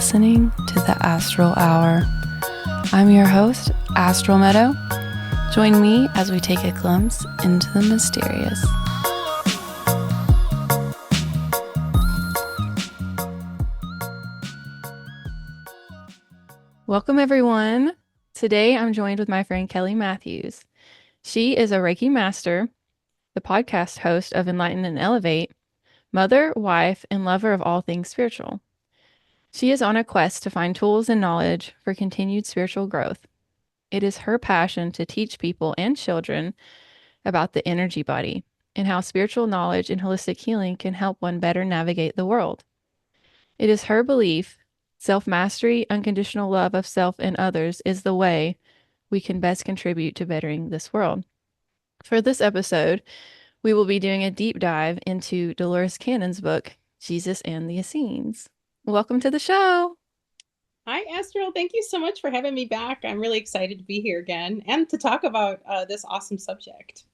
listening to the Astral Hour. I'm your host, Astral Meadow. Join me as we take a glimpse into the mysterious. Welcome, everyone. Today, I'm joined with my friend Kelly Matthews. She is a Reiki master, the podcast host of Enlighten and Elevate, mother, wife, and lover of all things spiritual. She is on a quest to find tools and knowledge for continued spiritual growth. It is her passion to teach people and children about the energy body and how spiritual knowledge and holistic healing can help one better navigate the world. It is her belief self-mastery, unconditional love of self and others is the way we can best contribute to bettering this world. For this episode, we will be doing a deep dive into Dolores Cannon's book, Jesus and the Essenes. Welcome to the show. Hi, Astral. Thank you so much for having me back. I'm really excited to be here again and to talk about this awesome subject.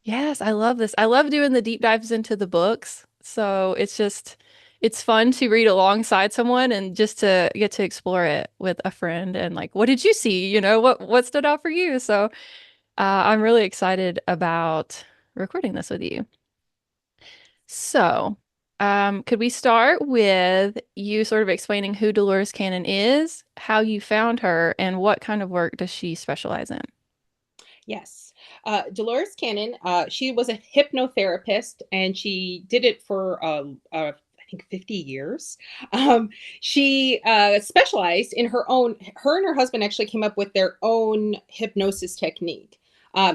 Yes, I love this. I love doing the deep dives into the books. So it's fun to read alongside someone and just to get to explore it with a friend and like, what did you see? You know, what stood out for you? So I'm really excited about recording this with you. So could we start with you sort of explaining who Dolores Cannon is, how you found her, and what kind of work does she specialize in? Yes. Dolores Cannon, she was a hypnotherapist and she did it for, I think 50 years. She specialized in her and her husband actually came up with their own hypnosis technique.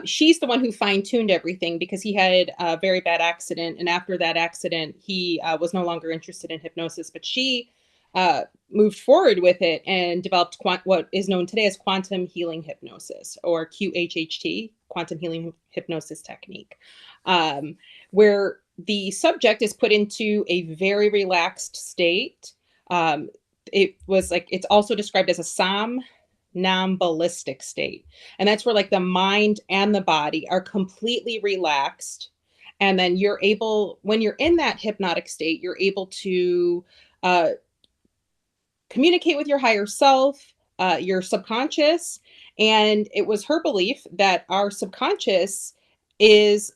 She's the one who fine-tuned everything because he had a very bad accident. And after that accident, he was no longer interested in hypnosis, but she moved forward with it and developed what is known today as quantum healing hypnosis, or QHHT, quantum healing hypnosis technique, where the subject is put into a very relaxed state. It's also described as a somnambulistic state. And that's where like the mind and the body are completely relaxed. And then when you're in that hypnotic state, you're able to communicate with your higher self, your subconscious. And it was her belief that our subconscious is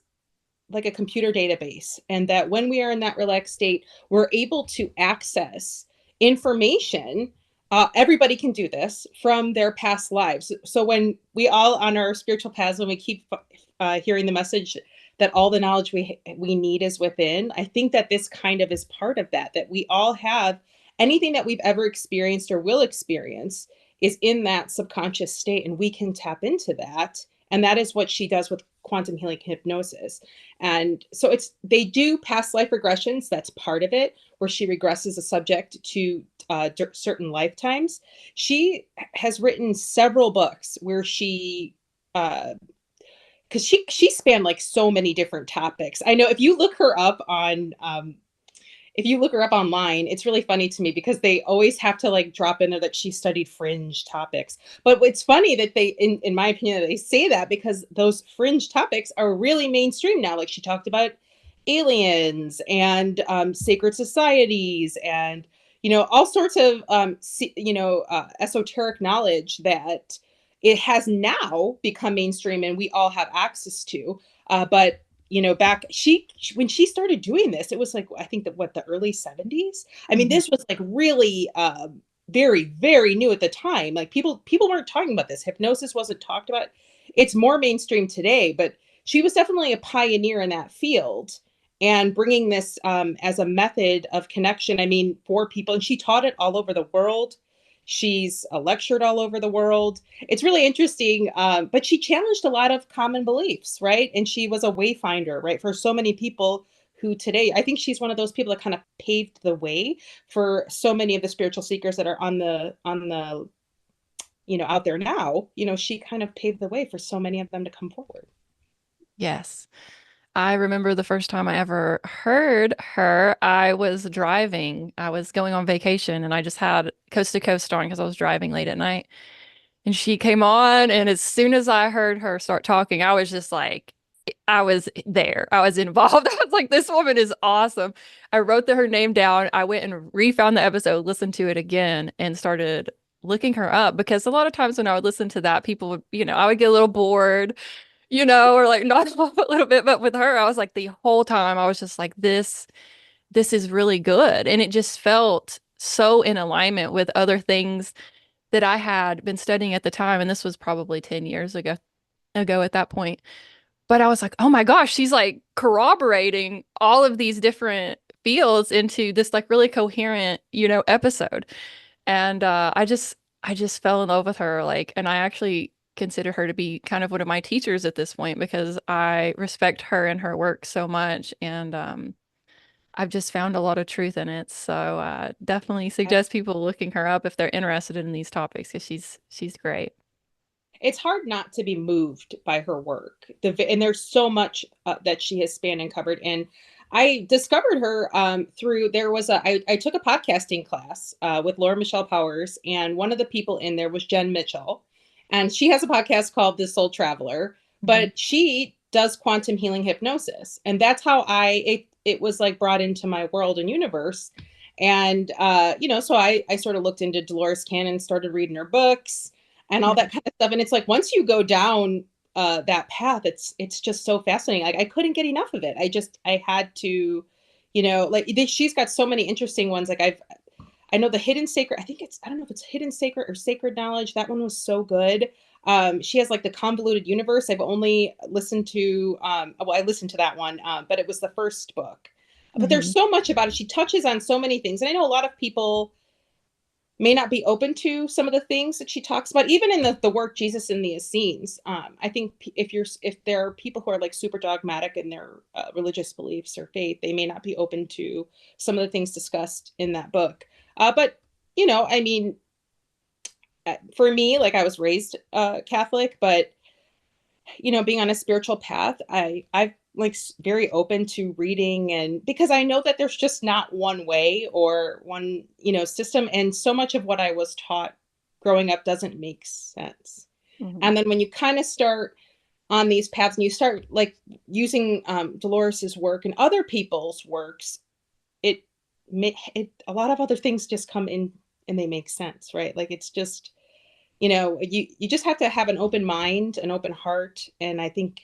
like a computer database, and that when we are in that relaxed state, we're able to access information. Everybody can do this from their past lives. So when we all on our spiritual paths, when we keep hearing the message that all the knowledge we need is within, I think that this kind of is part of that we all have. Anything that we've ever experienced or will experience is in that subconscious state, and we can tap into that. And that is what she does with quantum healing hypnosis. And so they do past life regressions. That's part of it, where she regresses a subject to certain lifetimes. She has written several books where because she spanned like so many different topics. I know if you look her up online, it's really funny to me because they always have to like drop in there that she studied fringe topics. But it's funny that in my opinion, they say that because those fringe topics are really mainstream now. Like she talked about aliens and sacred societies and, all sorts of, esoteric knowledge that it has now become mainstream and we all have access to. But back when she started doing this, it was like, I think the early 70s. I mean, this was like really very, very new at the time. Like people weren't talking about this. Hypnosis wasn't talked about. It's more mainstream today, but she was definitely a pioneer in that field and bringing this as a method of connection. I mean, for people, and she taught it all over the world. She's lectured all over the world. It's really interesting, but she challenged a lot of common beliefs, right? And she was a wayfinder, right, for so many people who today, I think she's one of those people that kind of paved the way for so many of the spiritual seekers that are on the out there now. She kind of paved the way for so many of them to come forward. Yes. I remember the first time I ever heard her, I was driving. I was going on vacation and I just had Coast to Coast on because I was driving late at night. And she came on, and as soon as I heard her start talking, I was just like I was there. I was involved. I was like, this woman is awesome. I wrote her name down. I went and refound the episode, listened to it again, and started looking her up because a lot of times when I would listen to that, people would, I would get a little bored, or like nod off a little bit. But with her, I was like the whole time, I was just like, this is really good. And it just felt so in alignment with other things that I had been studying at the time. And this was probably 10 years ago at that point. But I was like, oh my gosh, she's like corroborating all of these different fields into this like really coherent, episode. And I just fell in love with her. Like, and I actually consider her to be kind of one of my teachers at this point because I respect her and her work so much. And I've just found a lot of truth in it. So definitely suggest people looking her up if they're interested in these topics because she's great. It's hard not to be moved by her work. And there's so much that she has spanned and covered. And I discovered her through I took a podcasting class with Laura Michelle Powers, and one of the people in there was Jen Mitchell, and she has a podcast called The Soul Traveler, Mhm. but she does quantum healing hypnosis, and that's how it was like brought into my world and universe. And so I sort of looked into Dolores Cannon, started reading her books and all Yeah. that kind of stuff. And it's like once you go down that path, it's just so fascinating. Like I couldn't get enough of it. I had to, she's got so many interesting ones. Like I know the hidden sacred. I don't know if it's hidden sacred or sacred knowledge. That one was so good. She has like the convoluted universe. I've only listened to well, I listened to that one, but it was the first book. But there's Hmm. so much about it. She touches on so many things, and I know a lot of people may not be open to some of the things that she talks about, even in the work Jesus and the Essenes. I think if there are people who are like super dogmatic in their religious beliefs or faith, they may not be open to some of the things discussed in that book. But I mean, for me, like I was raised Catholic, but being on a spiritual path, I've like very open to reading, and because I know that there's just not one way or one, system. And so much of what I was taught growing up doesn't make sense. Hmm. And then when you kind of start on these paths and you start like using Dolores's work and other people's works, it, a lot of other things just come in and they make sense, right? Like it's just, you just have to have an open mind, an open heart. And I think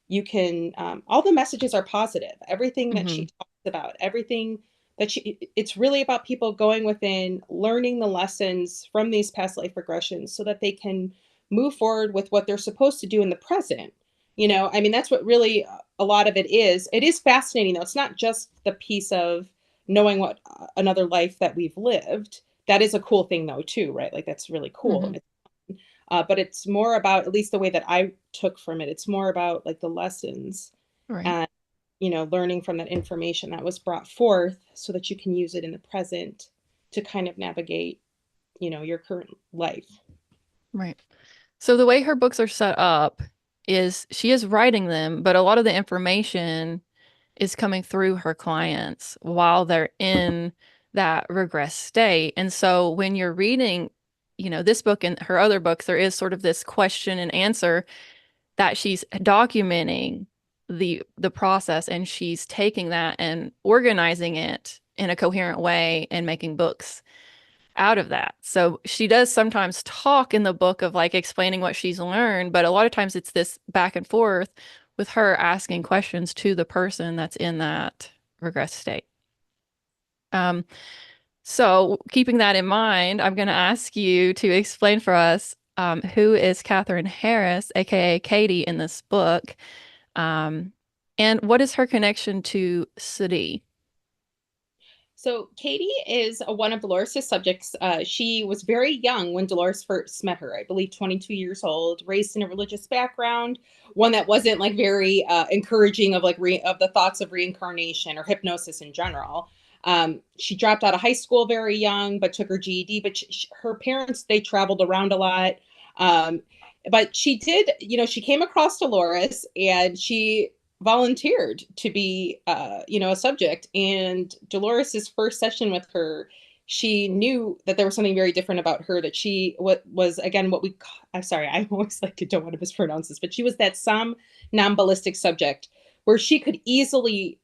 you can, all the messages are positive. Everything that she Hmm. talks about, everything it's really about people going within, learning the lessons from these past life regressions so that they can move forward with what they're supposed to do in the present. I mean, that's what really a lot of it is. It is fascinating though. It's not just the piece of knowing what another life that we've lived. That is a cool thing though, too, right? Like that's really cool. Hmm. But it's more about, at least the way that I took from it, it's more about like the lessons Right. and, learning from that information that was brought forth so that you can use it in the present to kind of navigate, your current life. Right. So the way her books are set up is she is writing them, but a lot of the information is coming through her clients while they're in that regress state. And so when you're reading, this book and her other books, there is sort of this question and answer that she's documenting the process and she's taking that and organizing it in a coherent way and making books out of that. So she does sometimes talk in the book of like explaining what she's learned, but a lot of times it's this back and forth with her asking questions to the person that's in that regress state. Um, so keeping that in mind, I'm going to ask you to explain for us who is Catherine Harris, aka Katie, in this book, um, and what is her connection to Sadi? So Katie is one of Dolores' subjects. She was very young when Dolores first met her, I believe 22 years old, raised in a religious background, one that wasn't like very encouraging of like of the thoughts of reincarnation or hypnosis in general. She dropped out of high school very young, but took her GED. But her parents, they traveled around a lot. Um, but she did, she came across Dolores and she volunteered to be a subject. And Dolores's first session with her, she knew that there was something very different about her, that she what was again what we I'm sorry, I always like to don't want to mispronounce this, but she was that some non-ballistic subject where she could easily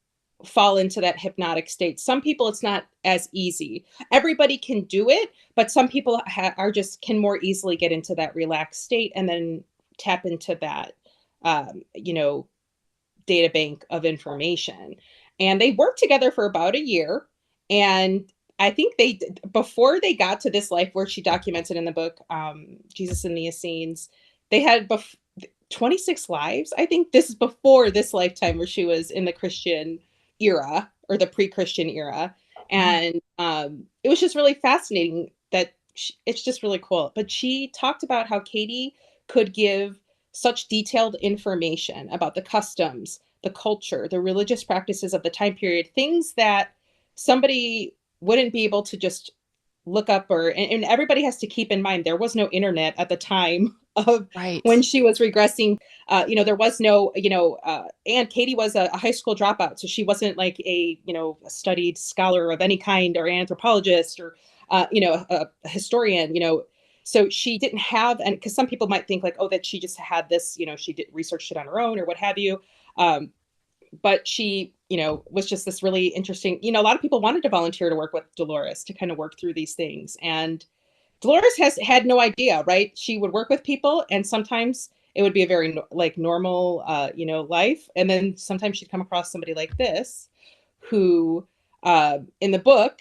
fall into that hypnotic state. Some people it's not as easy. Everybody can do it, but some people are just can more easily get into that relaxed state and then tap into that you know, data bank of information. And they worked together for about a year. And I think before they got to this life where she documented in the book, Jesus and the Essenes, they had 26 lives. I think this is before this lifetime where she was in the Christian era or the pre-Christian era. And it was just really fascinating that it's just really cool. But she talked about how Katie could give such detailed information about the customs, the culture, the religious practices of the time period, things that somebody wouldn't be able to just look up and everybody has to keep in mind there was no internet at the time of when Right. she was regressing. There was no, and Katie was a high school dropout, so she wasn't like a studied scholar of any kind or anthropologist or a historian. So she didn't have, and because some people might think like, oh, that she just had this, she did researched it on her own or what have you. But she, was just this really interesting, a lot of people wanted to volunteer to work with Dolores to kind of work through these things. And Dolores has had no idea, right? She would work with people and sometimes it would be a very like normal, life. And then sometimes she'd come across somebody like this who, in the book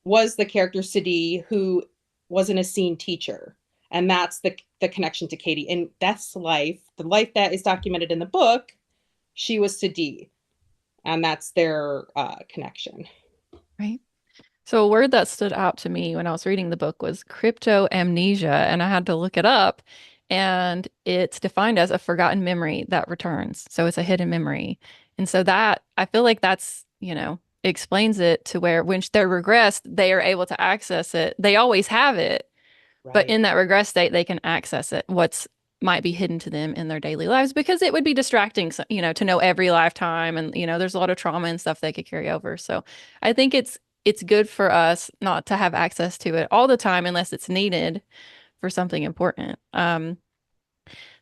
was the character Sadi, who was an Essene teacher. And that's the connection to Katie. And that's life, the life that is documented in the book. She was Sadi, and that's their connection. Right. So a word that stood out to me when I was reading the book was cryptomnesia, and I had to look it up. And it's defined as a forgotten memory that returns. So it's a hidden memory. And so that I feel like that's, explains it to where when they're regressed, they are able to access it. They always have it, but Right. in that regress state, they can access it. What's might be hidden to them in their daily lives because it would be distracting, to know every lifetime and there's a lot of trauma and stuff they could carry over. So I think it's good for us not to have access to it all the time unless it's needed for something important.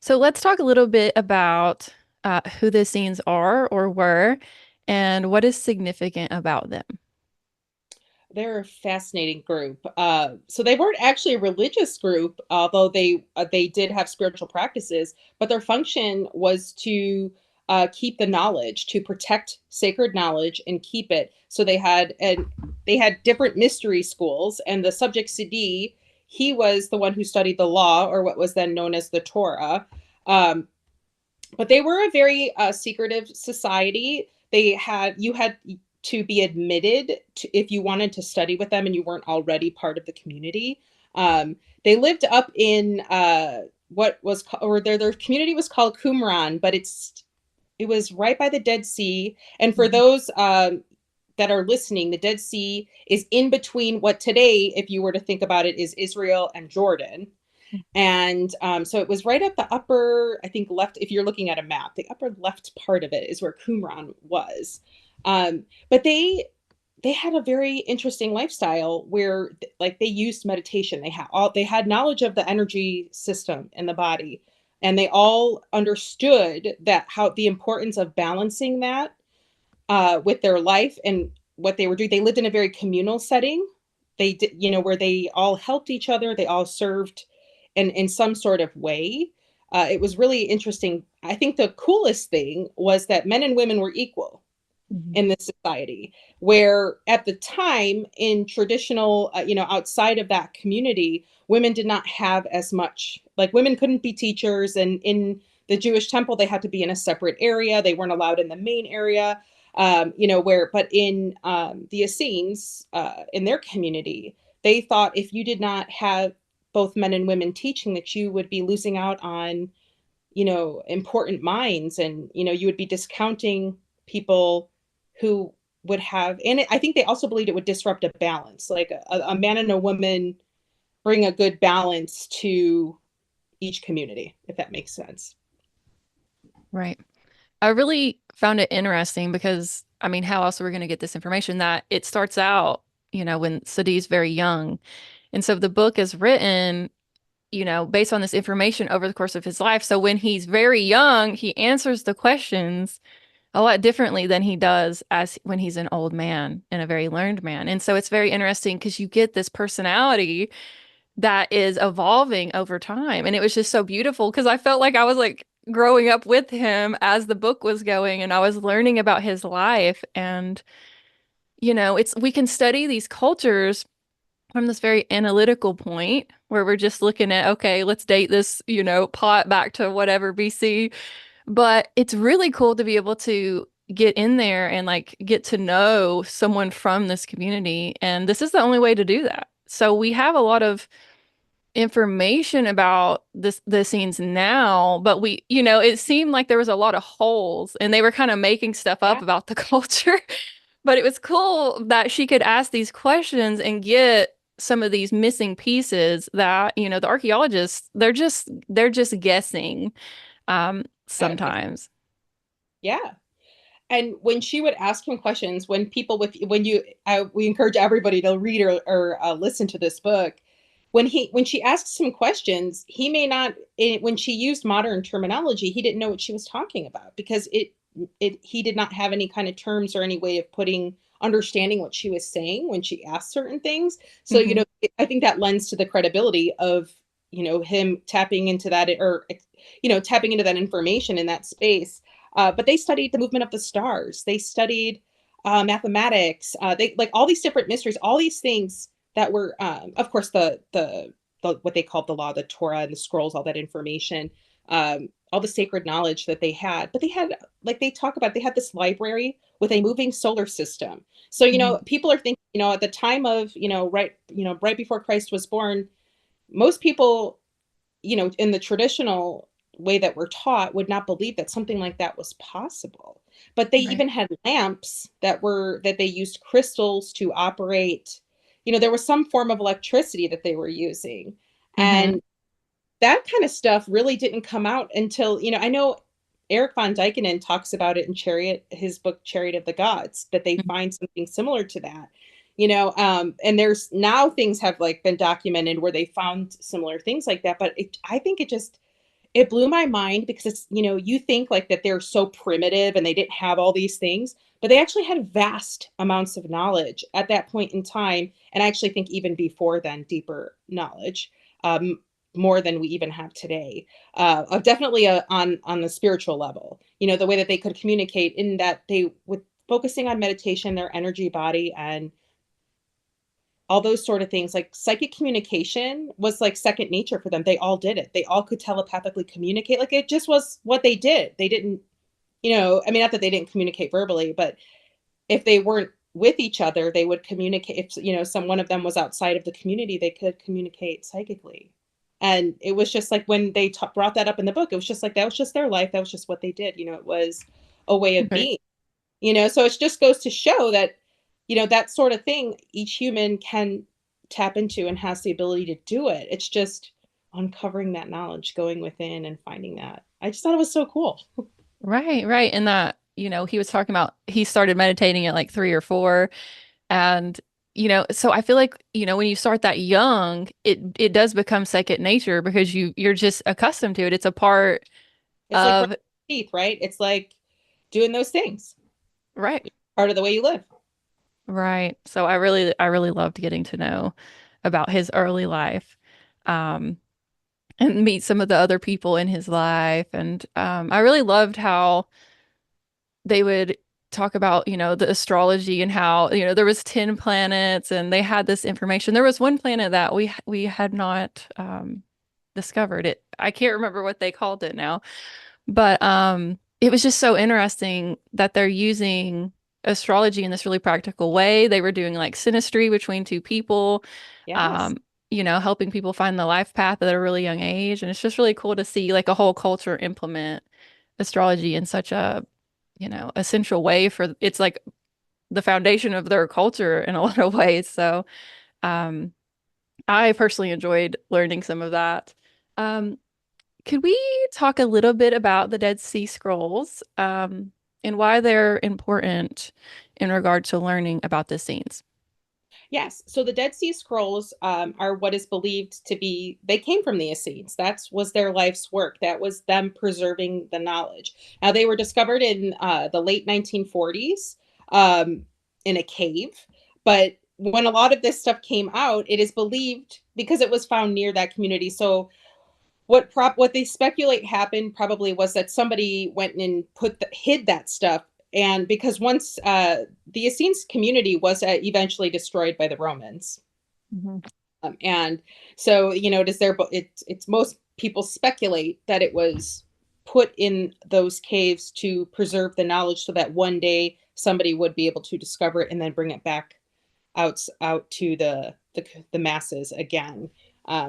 So let's talk a little bit about who the scenes are or were and what is significant about them. They're a fascinating group. So they weren't actually a religious group, although they did have spiritual practices. But their function was to keep the knowledge, to protect sacred knowledge and keep it. So they had different mystery schools, and the subject Sidi, he was the one who studied the law, or what was then known as the Torah. Um, but they were a very secretive society. You had to be admitted to, if you wanted to study with them and you weren't already part of the community. They lived up in what was or their community was called Qumran, but it was right by the Dead Sea. And for Mhm. those that are listening, the Dead Sea is in between what today, if you were to think about it, is Israel and Jordan. And so it was right at the upper, I think, left, if you're looking at a map, the upper left part of it is where Qumran was. But they had a very interesting lifestyle where like they used meditation. They had knowledge of the energy system in the body, and they all understood that how the importance of balancing that with their life and what they were doing. They lived in a very communal setting. They did, where they all helped each other. They all served in some sort of way. It was really interesting. I think the coolest thing was that men and women were equal Mhm. in this society, where at the time in traditional, outside of that community, women did not have as much, like women couldn't be teachers. And in the Jewish temple, they had to be in a separate area. They weren't allowed in the main area. But in the Essenes, in their community, they thought if you did not have both men and women teaching, that you would be losing out on, important minds, and, you would be discounting people who would have, and I think they also believed it would disrupt a balance, like a man and a woman bring a good balance to each community, if that makes sense. Right. I really found it interesting because, I mean, how else are we going to get this information that it starts out? when Sadi's very young. And so the book is written, based on this information over the course of his life. So when he's very young, he answers the questions a lot differently than he does as when he's an old man and a very learned man. And so it's very interesting because you get this personality that is evolving over time. And it was just so beautiful because I felt like I was like growing up with him as the book was going and I was learning about his life. And, it's we can study these cultures from this very analytical point where we're just looking at, okay, let's date this, pot back to whatever BC. But it's really cool to be able to get in there and like get to know someone from this community. And this is the only way to do that. So we have a lot of information about the scenes now, but it seemed like there was a lot of holes and they were kind of making stuff up Yeah. about the culture. But it was cool that she could ask these questions and get some of these missing pieces that, the archaeologists, they're just guessing Uh, sometimes. yeah. And when she would ask him questions, when you we encourage everybody to read or listen to this book. When she asks him questions, he may not when she used modern terminology, he didn't know what she was talking about because it he did not have any kind of terms or any way of putting understanding what she was saying when she asked certain things. So, Hmm. I think that lends to the credibility of, him tapping into that, or tapping into that information in that space. But they studied the movement of the stars. They studied mathematics. They like all these different mysteries, all these things that were, of course, the what they called the law, the Torah, and the scrolls, all that information, all the sacred knowledge that they had. But they had, like they talk about, they had this library with a moving solar system. So Hmm. people are thinking, at the time of, right before Christ was born, most people, in the traditional way that we're taught, would not believe that something like that was possible. But they Right. even had lamps that they used crystals to operate. There was some form of electricity that they were using. Hmm. And that kind of stuff really didn't come out until, I know Eric von Dykenen talks about it in his book Chariot of the Gods, that they find something similar to that. And there's now things have like been documented where they found similar things like that. But I think it blew my mind because it's, you think like that they're so primitive and they didn't have all these things, but they actually had vast amounts of knowledge at that point in time. And I actually think even before then, deeper knowledge, um, more than we even have today. Definitely on the spiritual level, the way that they could communicate in that they would focusing on meditation, their energy body, and all those sort of things. Like psychic communication was like second nature for them. They all did it. They all could telepathically communicate. Like it just was what they did. They didn't, I mean, not that they didn't communicate verbally, but if they weren't with each other, they would communicate. If, some one of them was outside of the community, they could communicate psychically. And it was just like when they brought that up in the book, it was just like that was just their life. That was just what they did. It was a way of Right. being. So it just goes to show that, that sort of thing each human can tap into and has the ability to do it. It's just uncovering that knowledge, going within and finding that. I just thought it was so cool. Right, right. And that, he was talking about he started meditating at like 3 or 4. And, so I feel like, when you start that young, it does become second nature because you're just accustomed to it. It's a part It's like of brushing teeth, right? It's like doing those things. right, Part of the way you live. right. So I really loved getting to know about his early life. Um, and meet some of the other people in his life. And I really loved how they would talk about, the astrology and how, there was 10 planets and they had this information. There was one planet that we had not discovered it. I can't remember what they called it now, but it was just so interesting that they're using astrology in this really practical way. They were doing like synastry between two people, Yes. um, helping people find the life path at a really young age. And it's just really cool to see like a whole culture implement astrology in such a, essential way for it's like the foundation of their culture in a lot of ways. So, um, I personally enjoyed learning some of that. Um, could we talk a little bit about the Dead Sea Scrolls, and why they're important in regard to learning about the scenes? Yes. So the Dead Sea Scrolls are what is believed to be, they came from the Essenes. That was their life's work. That was them preserving the knowledge. Now, they were discovered in the late 1940s in a cave. But when a lot of this stuff came out, it is believed because it was found near that community. So what they speculate happened probably was that somebody went and hid that stuff, and because once the Essenes community was eventually destroyed by the Romans. Hmm. And so, it is there, but it's most people speculate that it was put in those caves to preserve the knowledge so that one day somebody would be able to discover it and then bring it back out to the masses again.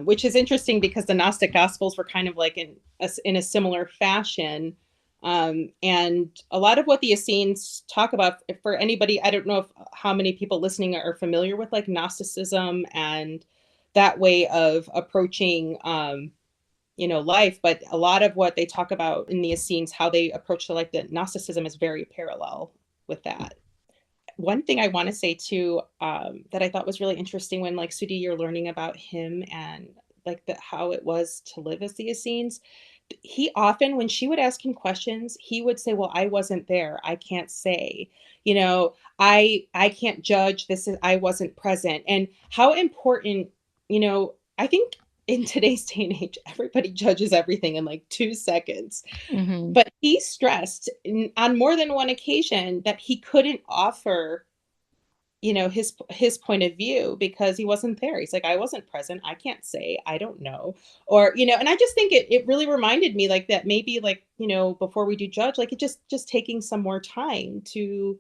Which is interesting because the Gnostic Gospels were kind of like in a similar fashion. And a lot of what the Essenes talk about, for anybody, I don't know how many people listening are familiar with like Gnosticism and that way of approaching, life. But a lot of what they talk about in the Essenes, how they approach the Gnosticism is very parallel with that. One thing I want to say too, that I thought was really interesting when like Sudi, you're learning about him and like how it was to live as the Essenes. He often, when she would ask him questions, he would say, "Well, I wasn't there. I can't say. I can't judge. This is I wasn't present." And how important, I think in today's day and age, everybody judges everything in like 2 seconds. Hmm. But he stressed on more than one occasion that he couldn't offer, his point of view because he wasn't there. He's like, I wasn't present. I can't say, I don't know. Or, and I just think it really reminded me like that maybe like, before we do judge, like it just taking some more time to,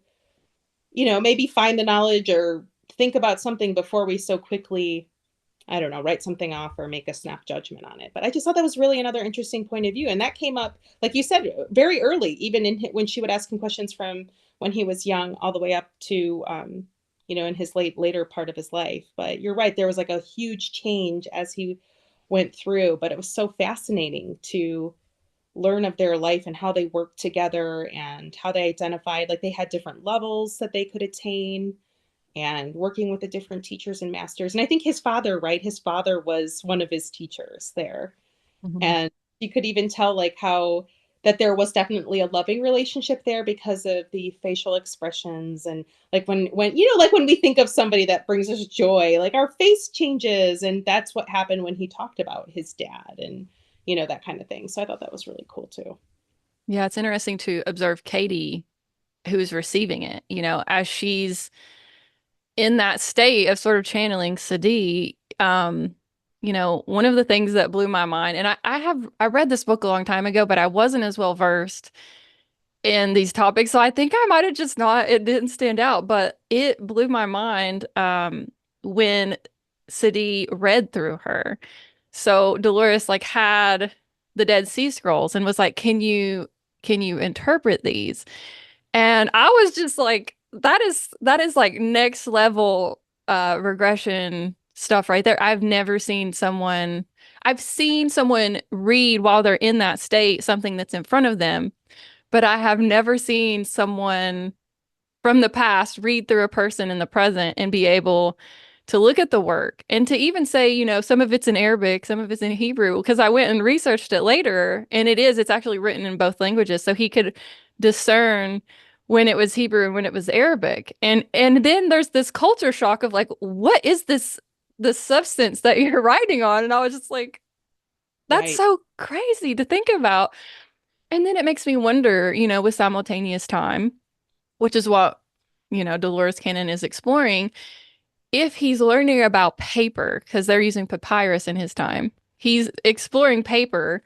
maybe find the knowledge or think about something before we so quickly, I don't know, write something off or make a snap judgment on it. But I just thought that was really another interesting point of view. And that came up, like you said, very early, even when she would ask him questions from when he was young all the way up to, in his later part of his life. But you're right, there was like a huge change as he went through. But it was so fascinating to learn of their life and how they worked together and how they identified, like they had different levels that they could attain and working with the different teachers and masters. And I think his father, right? His father was one of his teachers there. Hmm. And you could even tell like how that there was definitely a loving relationship there because of the facial expressions and like when like when we think of somebody that brings us joy, like our face changes, and that's what happened when he talked about his dad and that kind of thing. So I thought that was really cool too. Yeah, it's interesting to observe Katie, who's receiving it, as she's in that state of sort of channeling Sadi. One of the things that blew my mind, and I read this book a long time ago, but I wasn't as well versed in these topics. So I think I might have just not, it didn't stand out, but it blew my mind when Sadi read through her. So Dolores like had the Dead Sea Scrolls and was like, can you interpret these? And I was just like, that is like next level regression stuff right there. I've seen someone read while they're in that state something that's in front of them, but I have never seen someone from the past read through a person in the present and be able to look at the work and to even say, some of it's in Arabic, some of it's in Hebrew, because I went and researched it later and it's actually written in both languages. So he could discern when it was Hebrew and when it was Arabic. And then there's this culture shock of like, what is this substance that you're writing on? And I was just like, that's Right. so crazy to think about. And then it makes me wonder, with simultaneous time, which is what, Dolores Cannon is exploring, if he's learning about paper, because they're using papyrus in his time, he's exploring paper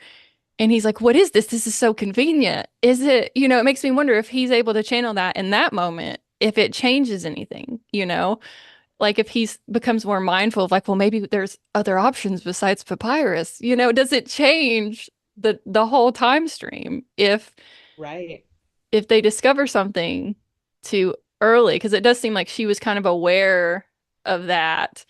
and he's like, what is this? This is so convenient. Is it, it makes me wonder if he's able to channel that in that moment, if it changes anything, like if he's becomes more mindful of like, well, maybe there's other options besides papyrus, does it change the whole time stream Right. if they discover something too early, because it does seem like she was kind of aware of that.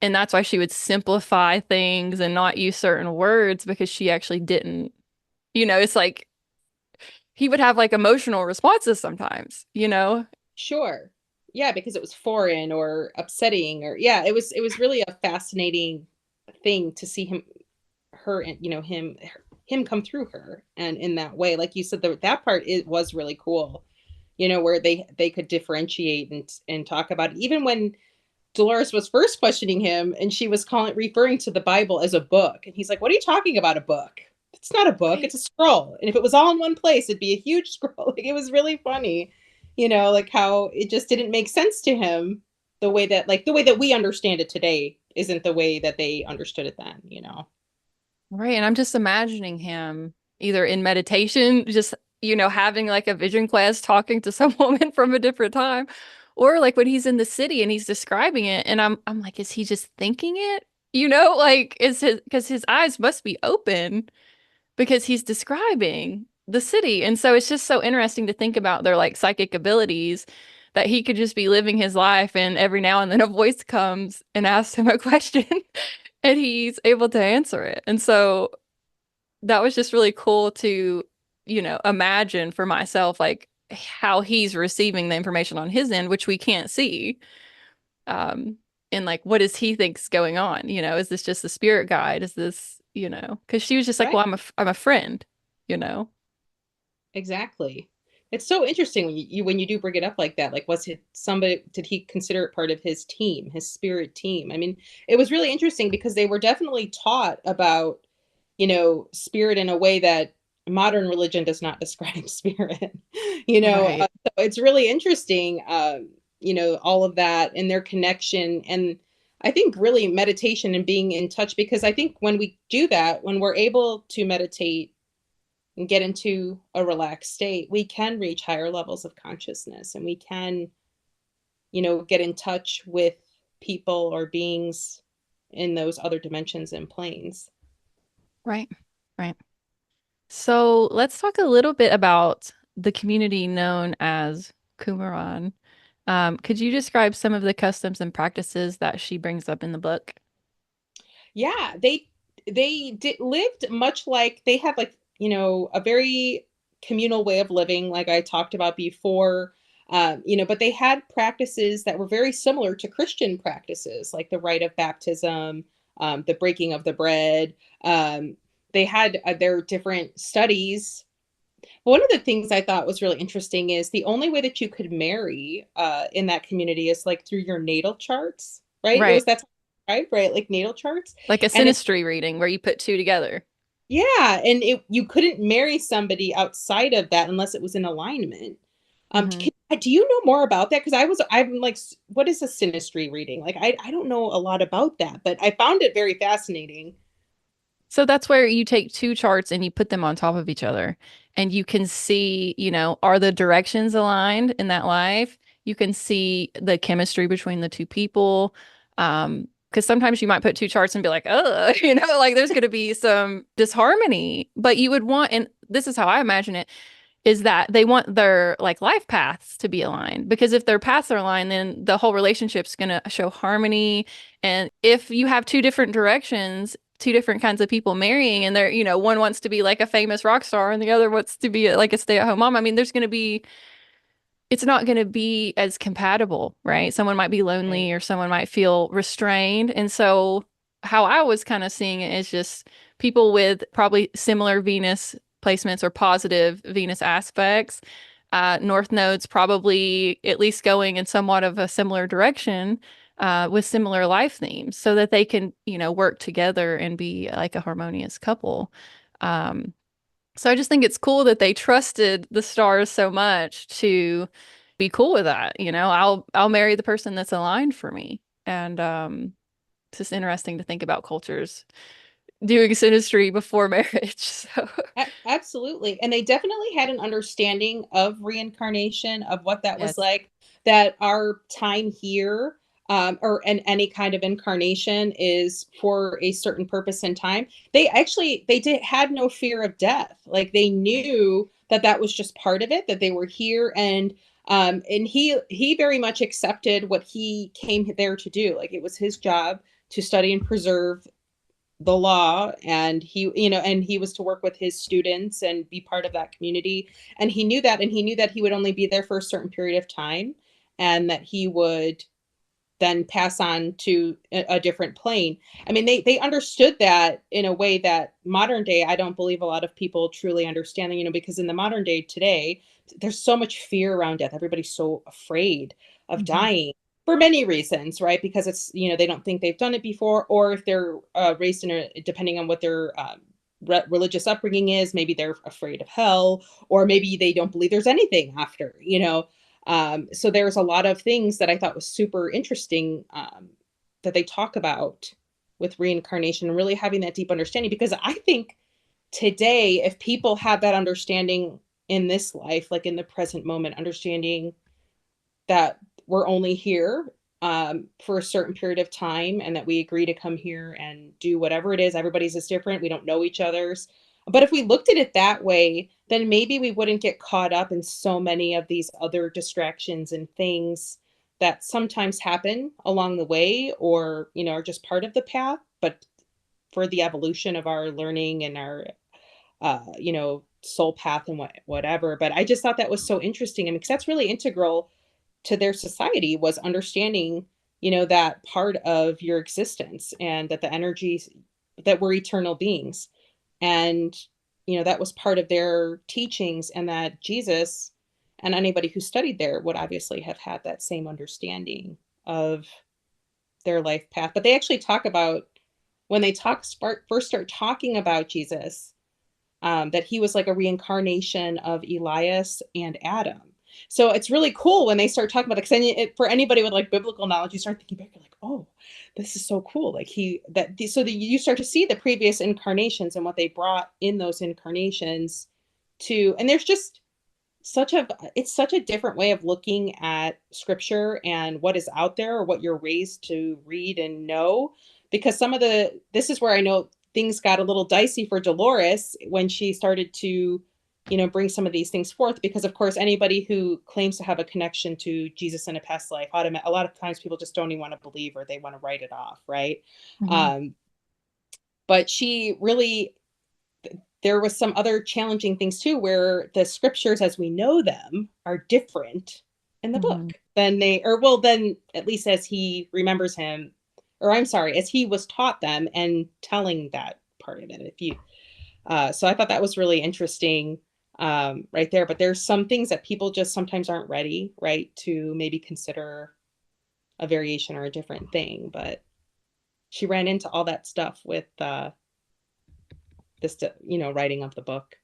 And that's why she would simplify things and not use certain words because she actually didn't, it's like he would have like emotional responses sometimes. Sure. Yeah, because it was foreign or upsetting, or yeah, it was really a fascinating thing to see her, and him come through her, and in that way, like you said, that part, it was really cool, where they could differentiate and talk about it. Even when Dolores was first questioning him, and she was referring to the Bible as a book, and he's like, "What are you talking about, a book? It's not a book, Right. it's a scroll. And if it was all in one place, it'd be a huge scroll." Like, it was really funny, like how it just didn't make sense to him, the way that we understand it today isn't the way that they understood it then. Right. And I'm just imagining him either in meditation, just, having like a vision quest, talking to some woman from a different time, or like when he's in the city and he's describing it. And I'm like, is he just thinking it? Like because his eyes must be open because he's describing the city. And so it's just so interesting to think about their like psychic abilities that he could just be living his life and every now and then a voice comes and asks him a question and he's able to answer it. And so that was just really cool to, imagine for myself, like how he's receiving the information on his end, which we can't see. Um, and like, what does he think's going on? Is this just a spirit guide? Is this, because she was just like, Right. well, I'm a friend, you know? Exactly. It's so interesting when you do bring it up like that. Like, was it somebody? Did he consider it part of his team, his spirit team? I mean, it was really interesting because they were definitely taught about, spirit in a way that modern religion does not describe spirit. Right. So it's really interesting. All of that and their connection, and I think really meditation and being in touch, because I think when we do that, when we're able to meditate and get into a relaxed state, we can reach higher levels of consciousness, and we can, get in touch with people or beings in those other dimensions and planes. Right. Right. So let's talk a little bit about the community known as Qumran. Could you describe some of the customs and practices that she brings up in the book? Yeah, they did lived much like they had, like, a very communal way of living, like I talked about before. But they had practices that were very similar to Christian practices, like the rite of baptism, the breaking of the bread. They had their different studies. One of the things I thought was really interesting is the only way that you could marry in that community is like through your natal charts, right? It Right. was That's right, like natal charts. Like a And it, synastry reading where you put two together. yeah, and you couldn't marry somebody outside of that unless it was in alignment. Hmm. Do you know more about that? Because I'm like, what is a synastry reading? Like, I don't know a lot about that, but I found it very fascinating. So that's where you take two charts and you put them on top of each other. And you can see, are the directions aligned in that life? You can see the chemistry between the two people. Because sometimes you might put two charts and be like, oh, like there's going to be some disharmony. But you would want, and this is how I imagine it, is that they want their like life paths to be aligned. Because if their paths are aligned, then the whole relationship's going to show harmony. And if you have two different directions, two different kinds of people marrying, and they're, one wants to be like a famous rock star and the other wants to be like a stay-at-home mom. I mean, it's not going to be as compatible, right? Someone might be Right. lonely or someone might feel restrained. And so, how I was kind of seeing it is just people with probably similar Venus placements or positive Venus aspects. North nodes probably at least going in somewhat of a similar direction with similar life themes so that they can, work together and be like a harmonious couple. Um, so I just think it's cool that they trusted the stars so much to be cool with that. I'll marry the person that's aligned for me. And it's just interesting to think about cultures doing synastry before marriage. So Absolutely. And they definitely had an understanding of reincarnation, of what that was yes. like, that our time here, any kind of incarnation is for a certain purpose and time. They had no fear of death. Like, they Right. knew that that was just part of it, that they were here, and he very much accepted what he came there to do. Like, it was his job to study and preserve the law, and he was to work with his students and be part of that community, and he knew that he would only be there for a certain period of time, and that he would then pass on to a different plane. I mean, they understood that in a way that modern day, I don't believe a lot of people truly understand, because in the modern day today, there's so much fear around death. Everybody's so afraid of Hmm. dying for many reasons, right? Because it's, they don't think they've done it before, or if they're raised in depending on what their religious upbringing is, maybe they're afraid of hell, or maybe they don't believe there's anything after. So there's a lot of things that I thought was super interesting, that they talk about with reincarnation and really having that deep understanding. Because I think today, if people have that understanding in this life, like in the present moment, understanding that we're only here for a certain period of time, and that we agree to come here and do whatever it is. Everybody's is different. We don't know each other's. But if we looked at it that way, then maybe we wouldn't get caught up in so many of these other distractions and things that sometimes happen along the way, or, are just part of the path, but for the evolution of our learning and our, soul path and whatever. But I just thought that was so interesting. I mean, because that's really integral to their society, was understanding, that part of your existence, and that the energies, that we're eternal beings. And, that was part of their teachings, and that Jesus and anybody who studied there would obviously have had that same understanding of their life path. But they actually talk about, when they first start talking about Jesus, that he was like a reincarnation of Elias and Adam. So it's really cool when they start talking about it, because for anybody with like biblical knowledge, you start thinking back, you're like, oh, this is so cool. Like so that you start to see the previous incarnations and what they brought in those incarnations and there's just it's such a different way of looking at scripture and what is out there, or what you're raised to read and know. Because this is where I know things got a little dicey for Dolores when she started to, bring some of these things forth. Because of course, anybody who claims to have a connection to Jesus in a past life, a lot of times people just don't even want to believe, or they want to write it off, right? Hmm. Um, but she really, there was some other challenging things too, where the scriptures as we know them are different in the Hmm. book than then at least as he remembers him, or I'm sorry, as he was taught them and telling that part of it. If you So I thought that was really interesting, right there. But there's some things that people just sometimes aren't ready, right, to maybe consider a variation or a different thing. But she ran into all that stuff with this, writing of the book.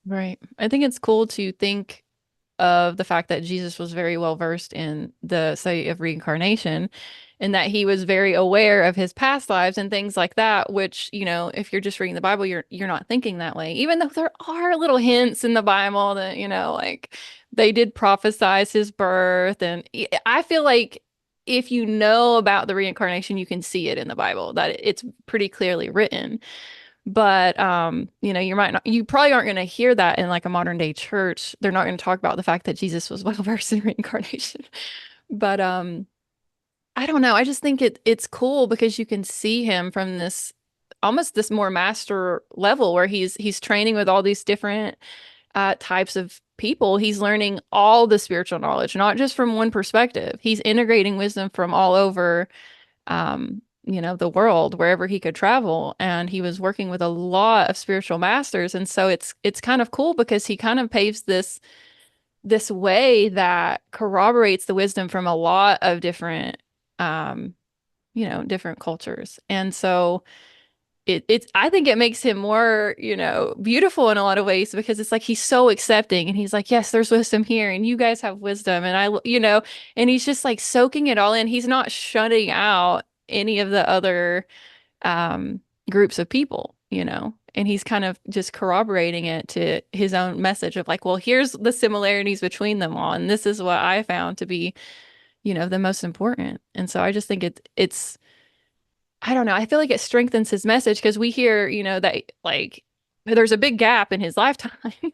Right. I think it's cool to think of the fact that Jesus was very well versed in the study of reincarnation, and that he was very aware of his past lives and things like that, which, if you're just reading the Bible, you're not thinking that way. Even though there are little hints in the Bible that, like they did prophesize his birth. And I feel like if you know about the reincarnation, you can see it in the Bible, that it's pretty clearly written. But you probably aren't going to hear that in like a modern day church. They're not going to talk about the fact that Jesus was well versed in reincarnation. But I don't know. I just think it's cool because you can see him from this almost this more master level where he's training with all these different types of people. He's learning all the spiritual knowledge, not just from one perspective. He's integrating wisdom from all over the world, wherever he could travel. And he was working with a lot of spiritual masters. And so it's kind of cool because he kind of paves this way that corroborates the wisdom from a lot of um, different cultures. And so it's I think it makes him more, beautiful in a lot of ways, because it's like he's so accepting and he's like, yes, there's wisdom here and you guys have wisdom. And and he's just like soaking it all in. He's not shutting out any of the other um, groups of people, and he's kind of just corroborating it to his own message of like, well, here's the similarities between them all. And this is what I found to be, the most important. And so I just think it's I don't know. I feel like it strengthens his message because we hear, that like there's a big gap in his lifetime Oh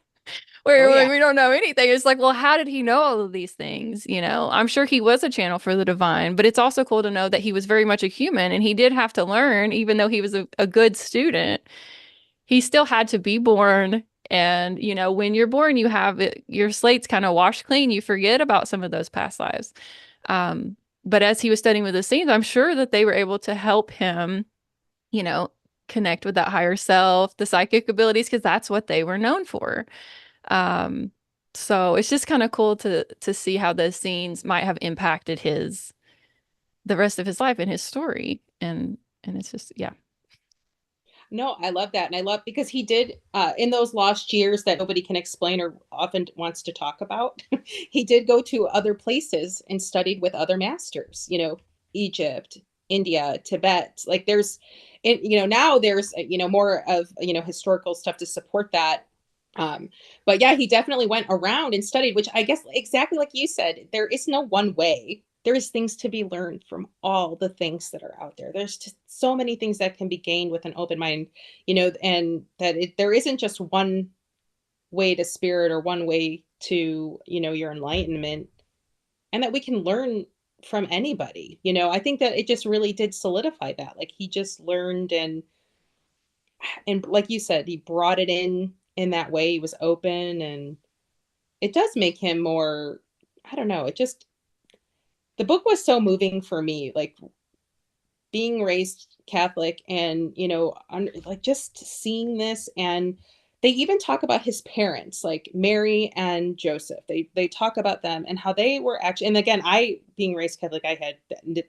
where yeah. like, we don't know anything. It's like, well, how did he know all of these things? I'm sure he was a channel for the divine, but it's also cool to know that he was very much a human and he did have to learn, even though he was a good student. He still had to be born And, when you're born, you have it, your slate's kind of washed clean. You forget about some of those past lives. But as he was studying with the Essenes, I'm sure that they were able to help him, you know, connect with that higher self, the psychic abilities, because that's what they were known for. Um, so it's just kind of cool to see how those scenes might have impacted the rest of his life and his story. And it's just, yeah. No, I love that. And I love because he did in those lost years that nobody can explain or often wants to talk about. He did go to other places and studied with other masters, Egypt, India, Tibet. Like now there's, more of, historical stuff to support that. But yeah, he definitely went around and studied, which I guess exactly like you said, there is no one way. There is things to be learned from all the things that are out there. There's just so many things that can be gained with an open mind, and that there isn't just one way to spirit or one way to, your enlightenment, and that we can learn from anybody. I think that it just really did solidify that. Like he just learned and like you said, he brought it in that way. He was open, and it does make him more, I don't know, the book was so moving for me, like being raised Catholic and, like just seeing this. And they even talk about his parents, like Mary and Joseph. They talk about them and how they were actually, and again, I being raised Catholic,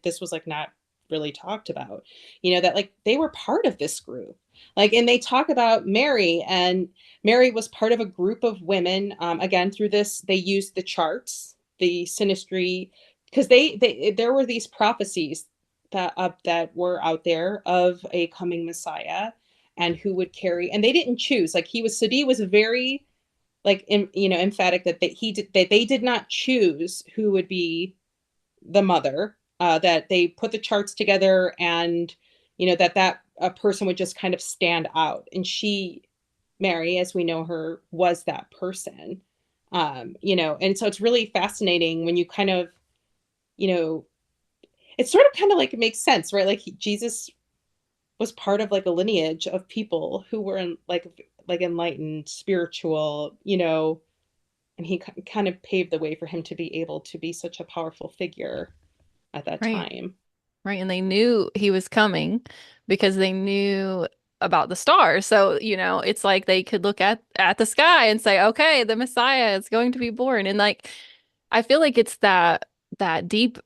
this was like not really talked about, that like they were part of this group. Like, and they talk about Mary, and Mary was part of a group of women. Again, through this, they used the charts, the synastry, because there were these prophecies that were out there of a coming Messiah, and who would carry, and they didn't choose. Like Sadi was very like emphatic that they did not choose who would be the mother. That they put the charts together, and that a person would just kind of stand out, and Mary, as we know her, was that person. And so it's really fascinating when you kind of, you know it sort of kind of like it makes sense, right? Like Jesus was part of like a lineage of people who were like enlightened, spiritual, and he kind of paved the way for him to be able to be such a powerful figure at that Right. time. Right. And they knew he was coming because they knew about the stars. So, it's like they could look at the sky and say, okay, the Messiah is going to be born. And like I feel like it's that deep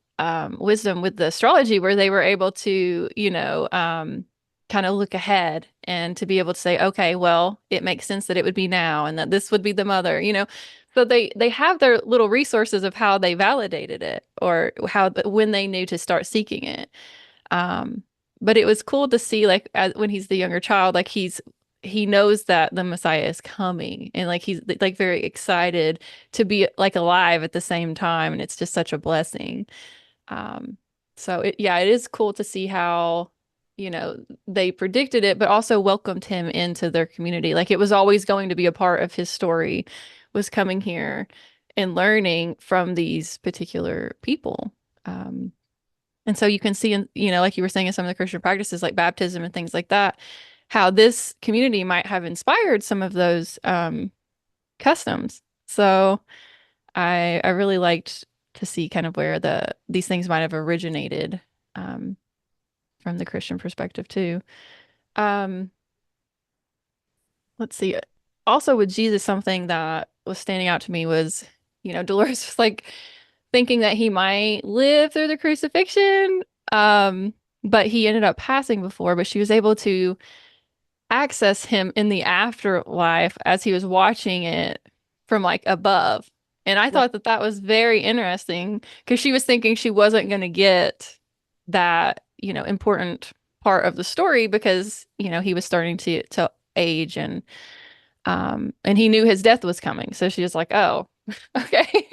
wisdom with the astrology where they were able to, kind of look ahead and to be able to say, okay, well, it makes sense that it would be now and that this would be the mother. So they have their little resources of how they validated it or when they knew to start seeking it. Um, but it was cool to see like when he's the younger child, like he knows that the Messiah is coming and like he's like very excited to be like alive at the same time, and it's just such a blessing. Um, so it is cool to see how, they predicted it, but also welcomed him into their community. Like it was always going to be a part of his story, was coming here and learning from these particular people. Um, and so you can see in, like you were saying in some of the Christian practices like baptism and things like that, how this community might have inspired some of those customs. So I really liked to see kind of where these things might have originated um, from the Christian perspective too. Um, let's see. Also with Jesus, something that was standing out to me was, Dolores was like thinking that he might live through the crucifixion. But he ended up passing before, but she was able to access him in the afterlife as he was watching it from like above. And I Right. thought that was very interesting because she was thinking she wasn't going to get that, important part of the story because, he was starting to age and he knew his death was coming. So she was like, "Oh, okay."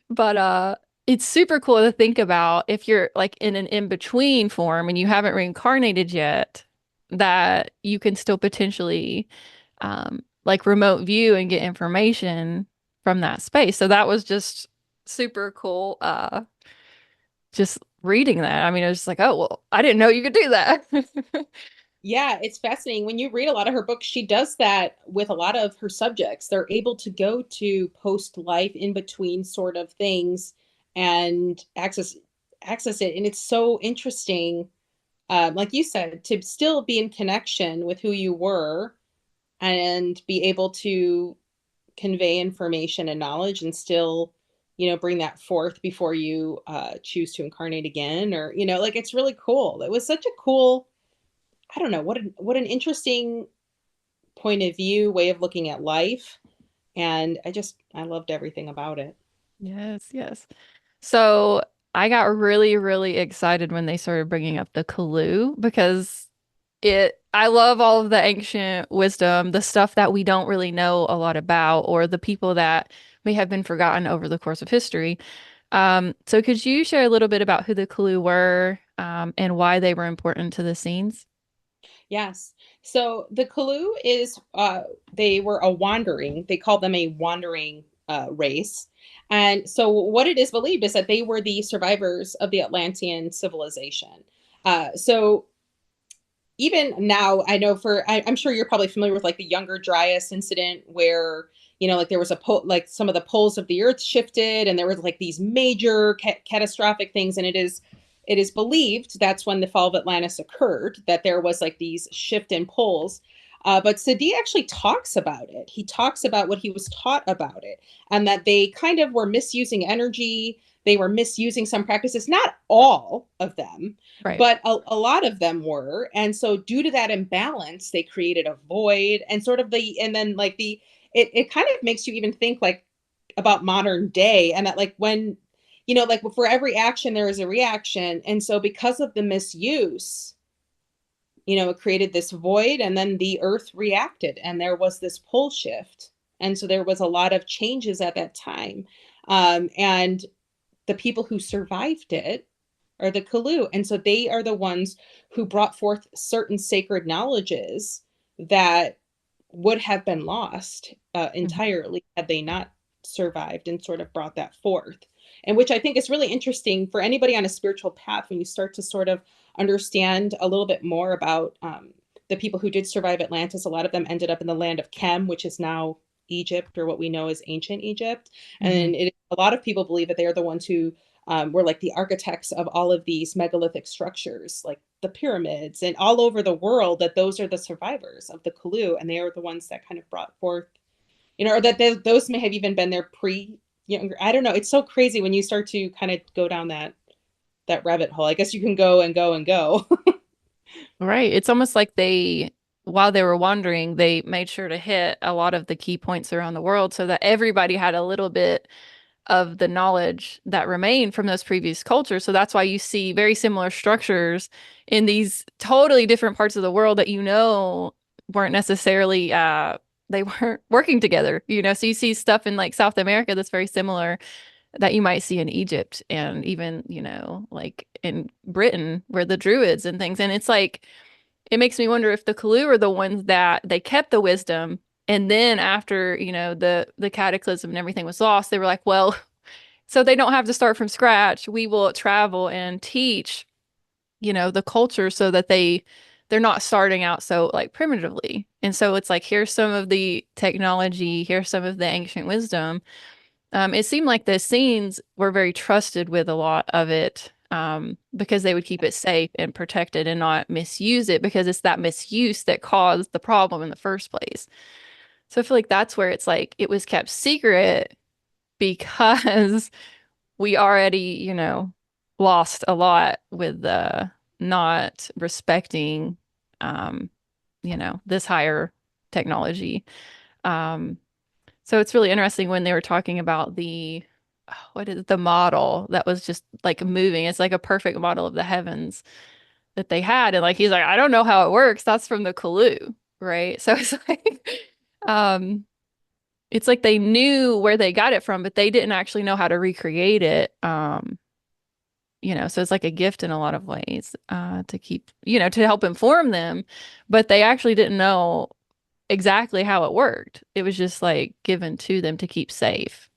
But it's super cool to think about if you're like in an in-between form and you haven't reincarnated yet, that you can still potentially like remote view and get information from that space. So that was just super cool. Just reading that. I mean, it was just like, oh, well, I didn't know you could do that. Yeah, it's fascinating. When you read a lot of her books, she does that with a lot of her subjects. They're able to go to post life in between sort of things and access it. And it's so interesting, like you said, to still be in connection with who you were and be able to convey information and knowledge and still, bring that forth before you choose to incarnate again, or, like it's really cool. It was such a cool, I don't know, what an interesting point of view, way of looking at life. And I loved everything about it. Yes, yes. So I got really, really excited when they started bringing up the Kaloo because I love all of the ancient wisdom, the stuff that we don't really know a lot about, or the people that may have been forgotten over the course of history. So could you share a little bit about who the Kaloo were, and why they were important to the scenes? Yes. So the Kaloo they were they call them a wandering race. And so what it is believed is that they were the survivors of the Atlantean civilization. So even now, I know I'm sure you're probably familiar with like the Younger Dryas incident where, like there was like some of the poles of the earth shifted and there was like these major catastrophic things. And it is believed that's when the fall of Atlantis occurred, that there was like these shift in poles. But Sadi actually talks about it. He talks about what he was taught about it, and that they kind of were misusing energy. They were misusing some practices, not all of them, Right. but a lot of them were. And so due to that imbalance, they created a void, and sort of and then like it kind of makes you even think like about modern day, and that like when, like for every action there is a reaction. And so because of the misuse, it created this void, and then the earth reacted and there was this pole shift. And so there was a lot of changes at that time. And the people who survived it are the Kaloo. And so they are the ones who brought forth certain sacred knowledges that would have been lost Mhm. entirely had they not survived and sort of brought that forth. And which I think is really interesting for anybody on a spiritual path, when you start to sort of understand a little bit more about the people who did survive Atlantis. A lot of them ended up in the land of Kem, which is now Egypt, or what we know as ancient Egypt. Mhm. And a lot of people believe that they are the ones who were like the architects of all of these megalithic structures, like the pyramids, and all over the world, that those are the survivors of the Kaloo, and they are the ones that kind of brought forth, or that those may have even been their younger. I don't know. It's so crazy when you start to kind of go down that rabbit hole. I guess you can go and go and go. Right. It's almost like while they were wandering, they made sure to hit a lot of the key points around the world so that everybody had a little bit of the knowledge that remained from those previous cultures. So that's why you see very similar structures in these totally different parts of the world that weren't necessarily they weren't working together, So you see stuff in like South America that's very similar that you might see in Egypt and even, like in Britain where the Druids and things. And it's like it makes me wonder if the Kaloo are the ones that they kept the wisdom, and then after, the cataclysm and everything was lost, they were like, well, so they don't have to start from scratch. We will travel and teach, the culture so that they're not starting out so like primitively. And so it's like here's some of the technology, here's some of the ancient wisdom. It seemed like the scenes were very trusted with a lot of it, because they would keep it safe and protected and not misuse it because it's that misuse that caused the problem in the first place. So I feel like that's where it's like it was kept secret because we already, lost a lot with not respecting, um, this higher technology. Um, so it's really interesting when they were talking about what is it, the model that was just like moving. It's like a perfect model of the heavens that they had. And like he's like, I don't know how it works. That's from the Kaloo, right? So um, it's like they knew where they got it from, but they didn't actually know how to recreate it. So it's like a gift in a lot of ways, to keep, to help inform them, but they actually didn't know exactly how it worked. It was just like given to them to keep safe.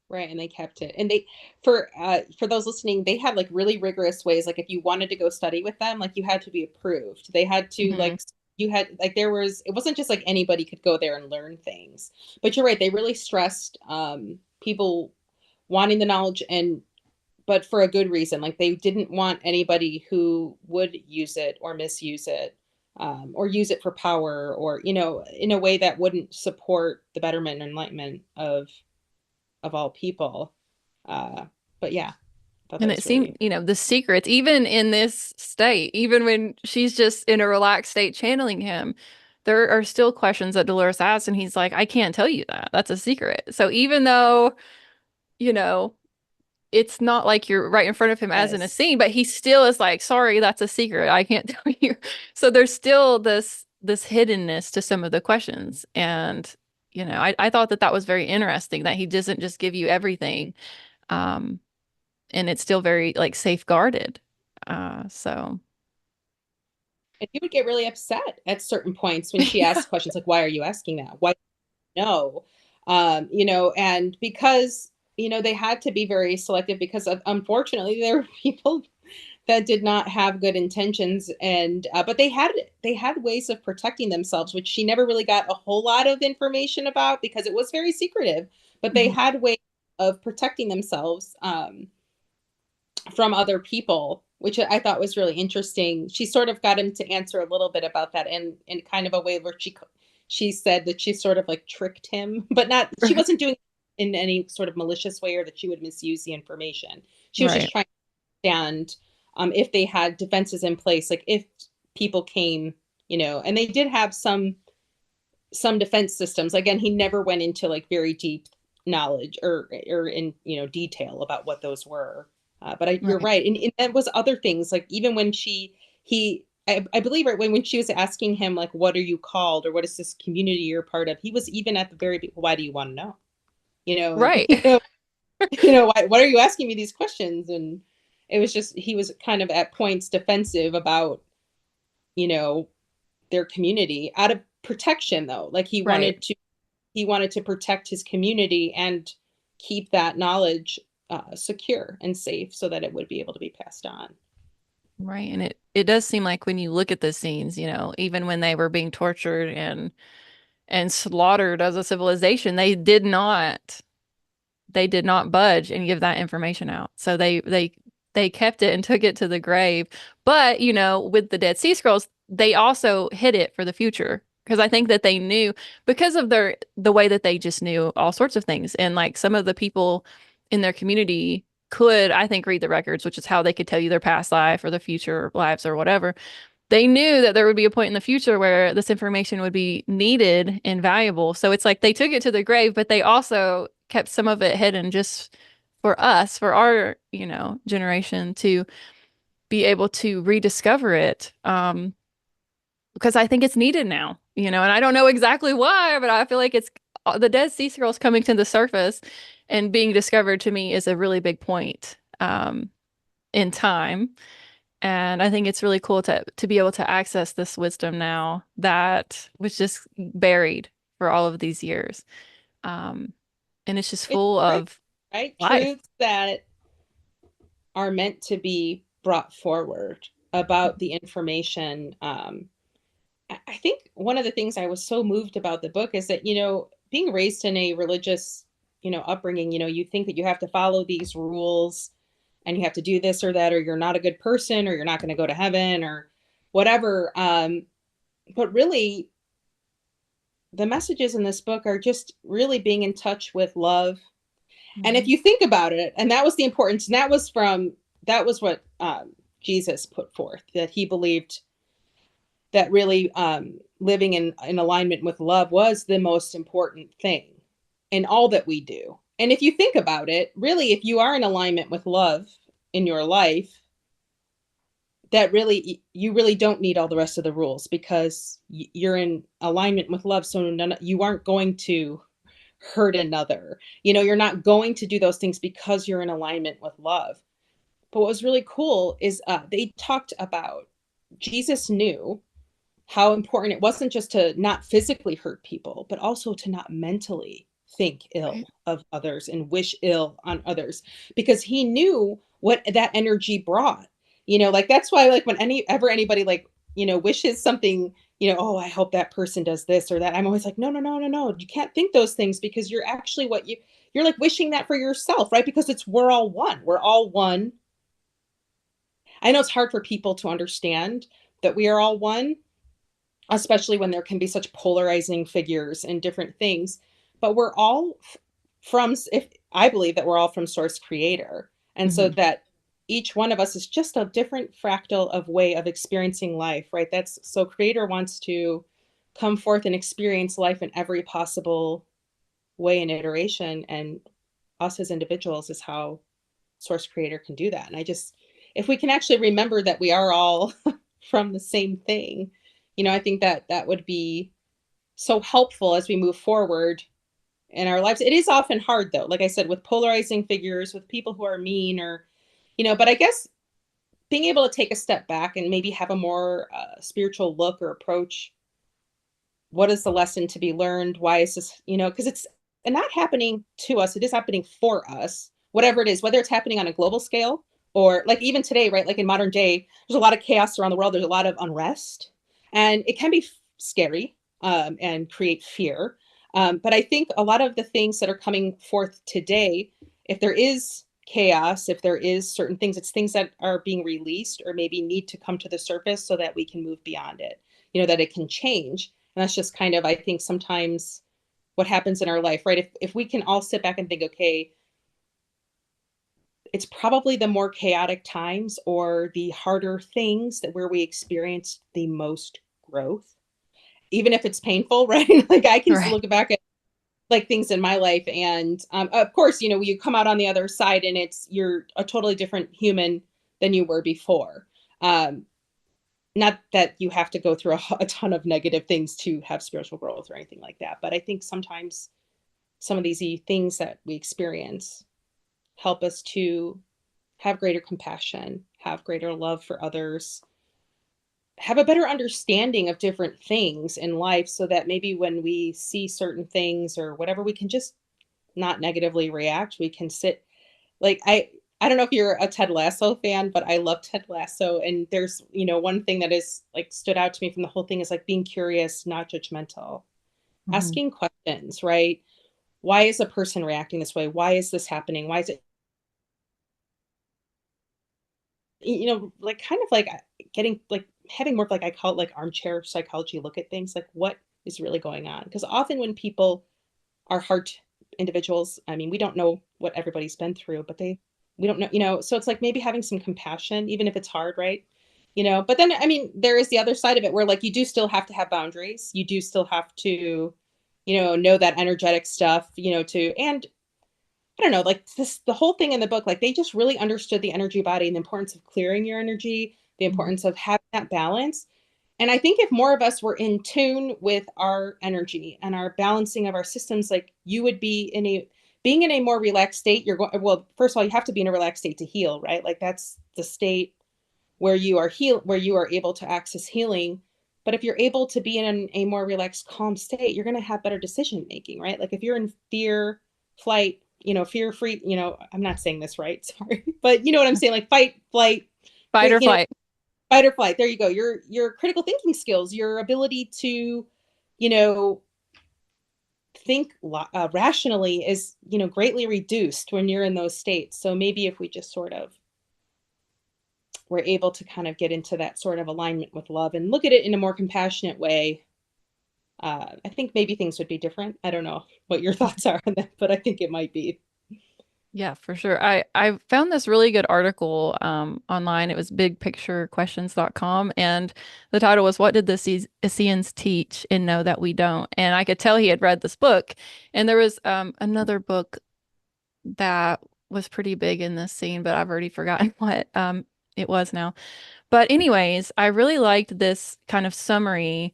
Right, and they kept it. And they for those listening, they had like really rigorous ways. Like if you wanted to go study with them, like you had to be approved. They had to Hmm. like you had like there was it wasn't just like anybody could go there and learn things. But you're right, they really stressed people wanting the knowledge, and but for a good reason. Like they didn't want anybody who would use it or misuse it, or use it for power, or in a way that wouldn't support the betterment and enlightenment of all people. Uh, but yeah, I thought that And it was seemed, really the secrets, even in this state, even when she's just in a relaxed state channeling him, there are still questions that Dolores asks, and he's like, I can't tell you that. That's a secret. So even though, you know, it's not like you're right in front of him as in a yes. scene, but he still is like, sorry, that's a secret. I can't tell you. So there's still this hiddenness to some of the questions. And, I thought that that was very interesting that he doesn't just give you everything. Um, and it's still very like safeguarded. So And he would get really upset at certain points when she yeah, asked questions like, "Why are you asking that? Why no?" And because they had to be very selective because of, unfortunately there were people that did not have good intentions, and but they had ways of protecting themselves, which she never really got a whole lot of information about because it was very secretive. But they mhm, had ways of protecting themselves, from other people, which I thought was really interesting. She sort of got him to answer a little bit about that in kind of a way where she said that she sort of like tricked him, but not she right, wasn't doing it in any sort of malicious way or that she would misuse the information. She was just right, trying to understand, if they had defenses in place, like if people came, and they did have some defense systems. Again, he never went into like very deep knowledge or in detail about what those were. But you're right, right, and that was other things like even when I believe right when she was asking him like what are you called or what is this community you're part of, he was even at the why do you want to know, and right, why are you asking me these questions, and it was just he was kind of at points defensive about you know their community out of protection though, like right, he wanted to protect his community and keep that knowledge secure and safe so that it would be able to be passed on. right. And it does seem like when you look at the scenes, even when they were being tortured and slaughtered as a civilization, they did not budge and give that information out. So they kept it and took it to the grave. But, with the Dead Sea Scrolls, they also hid it for the future because I think that they knew because of the way that they just knew all sorts of things. And like some of the people in their community could, I think, read the records, which is how they could tell you their past life or the future lives or whatever. They knew that there would be a point in the future where this information would be needed and valuable. So it's like they took it to the grave, but they also kept some of it hidden just for us, for our, generation to be able to rediscover it. Because I think it's needed now, and I don't know exactly why, but I feel like it's the Dead Sea Scrolls coming to the surface and being discovered to me is a really big point in time. And I think it's really cool to be able to access this wisdom now that was just buried for all of these years. Um, and it's just It's full true, of right? life. Truths that are meant to be brought forward about the information. I think one of the things I was so moved about the book is that, being raised in a religious, upbringing, you think that you have to follow these rules and you have to do this or that, or you're not a good person, or you're not going to go to heaven or whatever. But really, the messages in this book are just really being in touch with love. And if Mhm. you think about it, and that was the importance, and that was what Jesus put forth, that he believed that really living in alignment with love was the most important thing in all that we do. And if you think about it, really, if you are in alignment with love in your life, that really you really don't need all the rest of the rules because you're in alignment with love. So you aren't going to hurt another. You're not going to do those things because you're in alignment with love. But what was really cool is they talked about Jesus knew how important it wasn't just to not physically hurt people, but also to not mentally. think Right. ill of others and wish ill on others because he knew what that energy brought. Like that's why like when anybody like, wishes something, oh, I hope that person does this or that. I'm always like, no, no, no, no, no. You can't think those things because you're actually you're like wishing that for yourself, right? Because we're all one. We're all one. I know it's hard for people to understand that we are all one, especially when there can be such polarizing figures and different things. But we're all if I believe that we're all from source creator. And so Hmm. that each one of us is just a different fractal of way of experiencing life, right? That's so creator wants to come forth and experience life in every possible way and iteration. And us as individuals is how source creator can do that. And if we can actually remember that we are all from the same thing, I think that that would be so helpful as we move forward in our lives. It is often hard though, like I said, with polarizing figures, with people who are mean or, but I guess being able to take a step back and maybe have a more spiritual look or approach. What is the lesson to be learned? Why is this, because it's not happening to us, it is happening for us, whatever it is, whether it's happening on a global scale or like even today, right? Like in modern day, there's a lot of chaos around the world, there's a lot of unrest, and it can be scary and create fear. But I think a lot of the things that are coming forth today, if there is chaos, if there is certain things, it's things that are being released or maybe need to come to the surface so that we can move beyond it, that it can change. And that's just kind of, I think, sometimes what happens in our life, right? If we can all sit back and think, okay, it's probably the more chaotic times or the harder things that where we experience the most growth, even if it's painful, right? Like I can Right. look back at like things in my life, and of course, you come out on the other side, and you're a totally different human than you were before. Um, Not that you have to go through a ton of negative things to have spiritual growth or anything like that, but I think sometimes some of these things that we experience help us to have greater compassion, have greater love for others, have a better understanding of different things in life so that maybe when we see certain things or whatever, we can just not negatively react. We can sit like I don't know if you're a Ted Lasso fan, but I love Ted Lasso. And there's, one thing that is like stood out to me from the whole thing is like being curious, not judgmental, Hmm. asking questions, right? Why is a person reacting this way? Why is this happening? Why is it, like kind of like getting like having more of like I call it like armchair psychology look at things, like what is really going on? Because often when people are heart individuals, I mean, we don't know what everybody's been through, but we don't know, so it's like maybe having some compassion, even if it's hard, right? But then, I mean, there is the other side of it where like you do still have to have boundaries. You do still have to, know that energetic stuff, and I don't know, like the whole thing in the book, like they just really understood the energy body and the importance of clearing your energy, the Hmm. importance of having that balance. And I think if more of us were in tune with our energy and our balancing of our systems, like you would be being in a more relaxed state. You're going, well, first of all, you have to be in a relaxed state to heal, right? Like that's the state where where you are able to access healing. But if you're able to be in a more relaxed, calm state, you're going to have better decision making, right? Like if you're in fear, flight, fear free, I'm not saying this right, sorry, but you know what I'm saying, like fight, flight, Fight or flight. fight or flight. There you go. Your critical thinking skills, your ability to, you know, think rationally is, greatly reduced when you're in those states. So maybe if we just sort of were able to kind of get into that sort of alignment with love and look at it in a more compassionate way, I think maybe things would be different. I don't know what your thoughts are on that, but I think it might be. Yeah, for sure. I found this really good article online. It was bigpicturequestions.com, and the title was "What did the Essenes teach and know that we don't?" And I could tell he had read this book. And there was another book that was pretty big in this scene, but I've already forgotten what it was now. But anyways, I really liked this kind of summary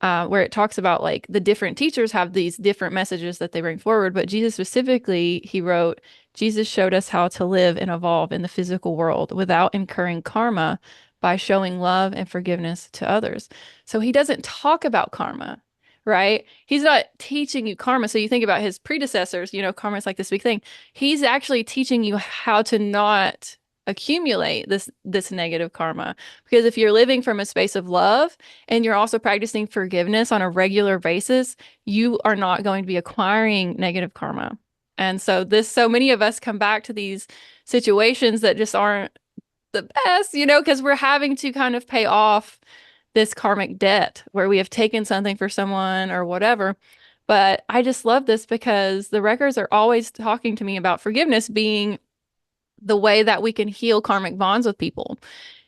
where it talks about like the different teachers have these different messages that they bring forward. But Jesus specifically, he wrote, Jesus showed us how to live and evolve in the physical world without incurring karma by showing love and forgiveness to others. So he doesn't talk about karma, right? He's not teaching you karma. So you think about his predecessors, karma is like this big thing. He's actually teaching you how to not accumulate this negative karma. Because if you're living from a space of love and you're also practicing forgiveness on a regular basis, you are not going to be acquiring negative karma. And so many of us come back to these situations that just aren't the best, because we're having to kind of pay off this karmic debt where we have taken something for someone or whatever. But I just love this because the records are always talking to me about forgiveness being the way that we can heal karmic bonds with people.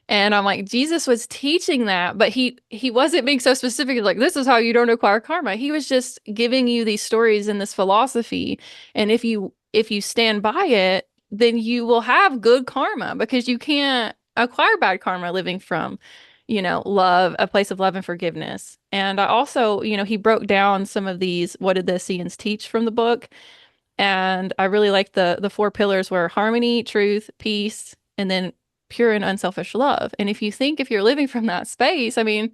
And I'm like, Jesus was teaching that, but he wasn't being so specific, like, this is how you don't acquire karma. He was just giving you these stories and this philosophy. And if you stand by it, then you will have good karma because you can't acquire bad karma living from, love, a place of love and forgiveness. And I also, he broke down some of these, what did the Essenes teach from the book? And I really like the four pillars were harmony, truth, peace, and then pure and unselfish love. And if you're living from that space, I mean,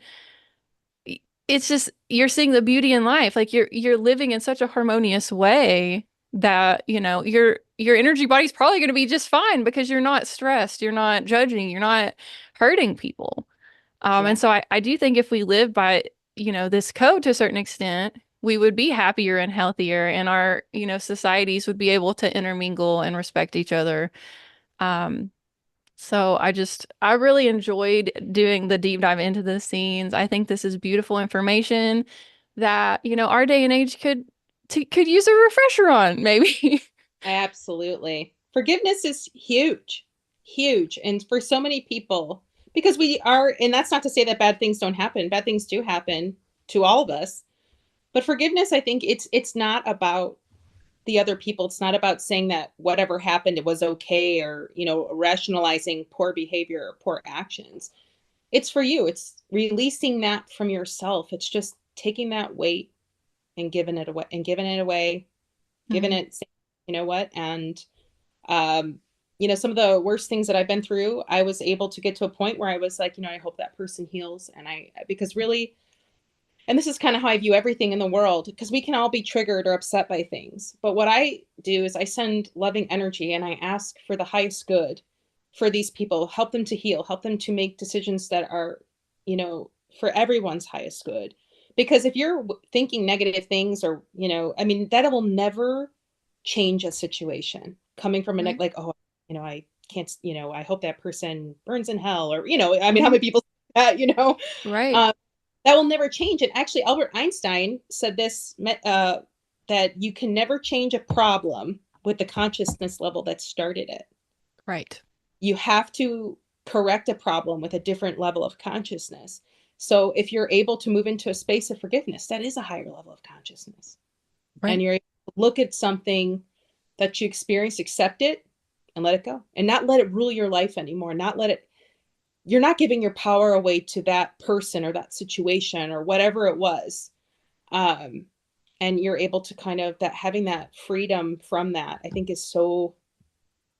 it's just you're seeing the beauty in life. Like you're living in such a harmonious way that, your energy body's probably going to be just fine because you're not stressed, you're not judging, you're not hurting people. Yeah. And so I do think if we live by, this code to a certain extent, we would be happier and healthier, and our, societies would be able to intermingle and respect each other. Um, so I really enjoyed doing the deep dive into the scenes. I think this is beautiful information that, our day and age could use a refresher on, maybe. Absolutely. Forgiveness is huge, huge. And for so many people, because we are, and that's not to say that bad things don't happen. Bad things do happen to all of us. But forgiveness, I think it's not about the other people. It's not about saying that whatever happened, it was okay, or, rationalizing poor behavior or poor actions. It's for you. It's releasing that from yourself. It's just taking that weight and giving it away, giving Mhm. it, you know what? And, some of the worst things that I've been through, I was able to get to a point where I was like, I hope that person heals. Because really, and this is kind of how I view everything in the world, because we can all be triggered or upset by things. But what I do is I send loving energy and I ask for the highest good for these people, help them to heal, help them to make decisions that are, for everyone's highest good. Because if you're thinking negative things, or, I mean, that will never change a situation coming from Right. like, oh, I can't, I hope that person burns in hell, or, I mean, how Mhm. many people say that, Right. um, that will never change. And actually, Albert Einstein said this, that you can never change a problem with the consciousness level that started it. Right. You have to correct a problem with a different level of consciousness. So if you're able to move into a space of forgiveness, that is a higher level of consciousness. And Right. you're able to look at something that you experience, accept it, and let it go. And not let it rule your life anymore. Not let it, you're not giving your power away to that person or that situation or whatever it was. Um, and you're able to kind of, that having that freedom from that, I think is so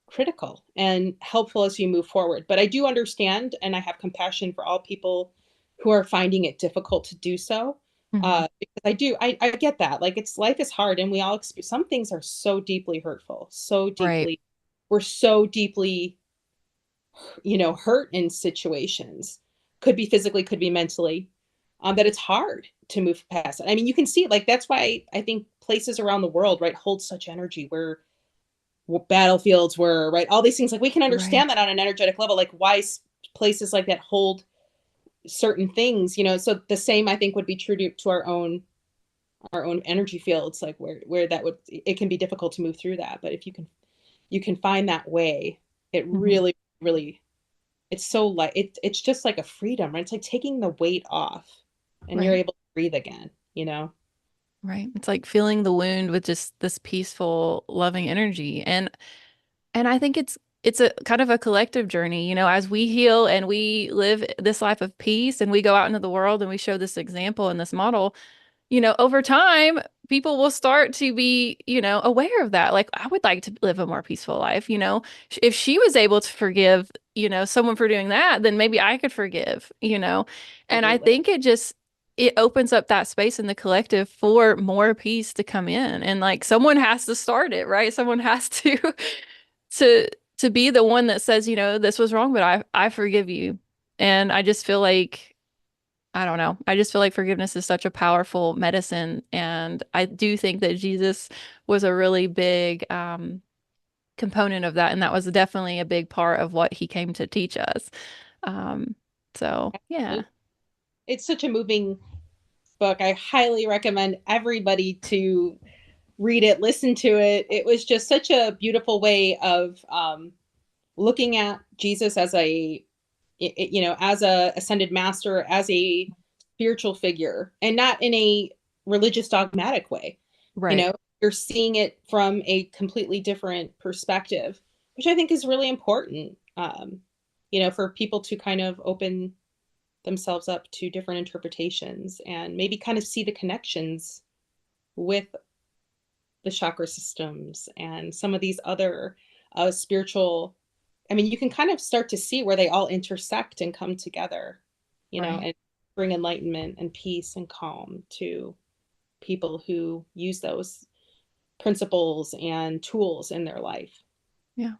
critical and helpful as you move forward. But I do understand, and I have compassion for all people who are finding it difficult to do so. Mhm. Because I get that. Like, life is hard, and we all experience, some things are so deeply hurtful, so Right. deeply, we're so deeply, hurt in situations, could be physically, could be mentally, that it's hard to move past it. I mean, you can see it. Like, that's why I think places around the world, right, hold such energy, where battlefields were, right, all these things, like, we can understand Right. that on an energetic level, like why places like that hold certain things, so the same, I think, would be true to our own energy fields, like where that would, it can be difficult to move through that. But if you can find that way, it Mhm. really, really, it's so like, it's just like a freedom, right? It's like taking the weight off, and you're Right. able to breathe again. Right. It's like feeling the wound with just this peaceful, loving energy. And I think it's a kind of a collective journey, as we heal and we live this life of peace and we go out into the world and we show this example and this model, over time, people will start to be, aware of that. Like, I would like to live a more peaceful life, If she was able to forgive, someone for doing that, then maybe I could forgive. And I Absolutely. think it opens up that space in the collective for more peace to come in. And like someone has to start it, right? Someone has to to to be the one that says, this was wrong, but I forgive you. And I just feel like I don't know. I just feel like forgiveness is such a powerful medicine. And I do think that Jesus was a really big component of that. And that was definitely a big part of what he came to teach us. Um, so, yeah. It's such a moving book. I highly recommend everybody to read it, listen to it. It was just such a beautiful way of looking at Jesus as as a ascended master, as a spiritual figure, and not in a religious dogmatic way. Right. You're seeing it from a completely different perspective, which I think is really important. For people to kind of open themselves up to different interpretations and maybe kind of see the connections with the chakra systems and some of these other spiritual. I mean, you can kind of start to see where they all intersect and come together, Right. and bring enlightenment and peace and calm to people who use those principles and tools in their life. Yeah.